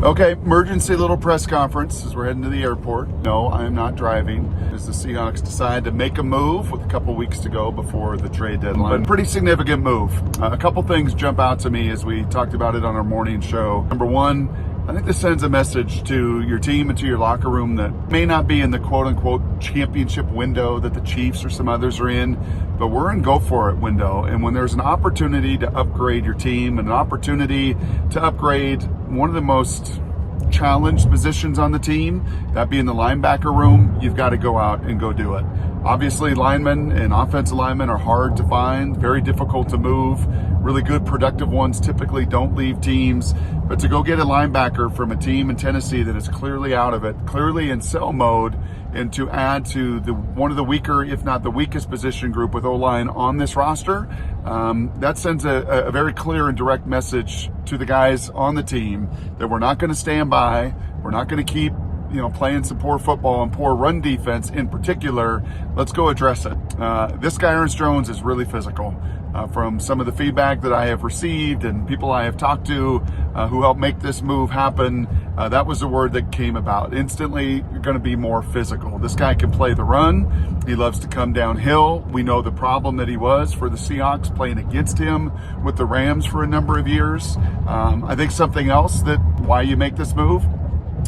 Okay, emergency little press conference as we're heading to the airport. No, I am not driving. As the Seahawks decide to make a move with a couple weeks to go before the trade deadline. But pretty significant move. A couple things jump out to me as we talked about it on our morning show. Number one, I think this sends a message to your team and to your locker room that may not be in the quote-unquote championship window that the Chiefs or some others are in, but we're in go-for-it window. And when there's an opportunity to upgrade your team and an opportunity to upgrade one of the most challenged positions on the team, that being the linebacker room, you've got to go out and go do it. Obviously, linemen and offensive linemen are hard to find, very difficult to move. Really good, productive ones typically don't leave teams. But to go get a linebacker from a team in Tennessee that is clearly out of it, clearly in sell mode, and to add to one of the weaker, if not the weakest position group with O-line on this roster, that sends a very clear and direct message to the guys on the team that we're not going to stand by. We're not going to keep playing some poor football and poor run defense in particular. Let's go address it. This guy, Ernest Jones, is really physical. From some of the feedback that I have received and people I have talked to who helped make this move happen, that was the word that came about. Instantly, you're going to be more physical. This guy can play the run. He loves to come downhill. We know the problem that he was for the Seahawks playing against him with the Rams for a number of years. I think something else that why you make this move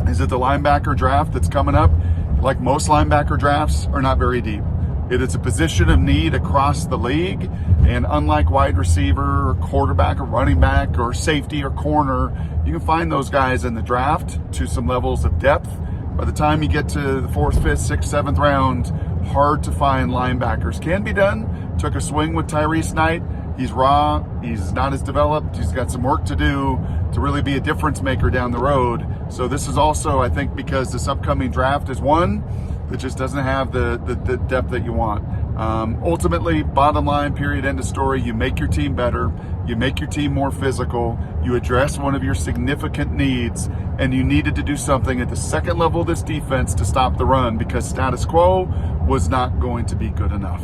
is that the linebacker draft that's coming up, like most linebacker drafts, are not very deep. It is a position of need across the league, and unlike wide receiver or quarterback or running back or safety or corner, you can find those guys in the draft to some levels of depth. By the time you get to the 4th, 5th, 6th, 7th round, hard to find linebackers. Can be done. Took a swing with Tyrese Knight. He's raw. He's not as developed. He's got some work to do to really be a difference maker down the road. So this is also, I think, because this upcoming draft is one that just doesn't have the depth that you want. Ultimately, bottom line, period, end of story, you make your team better, you make your team more physical, you address one of your significant needs, and you needed to do something at the second level of this defense to stop the run because status quo was not going to be good enough.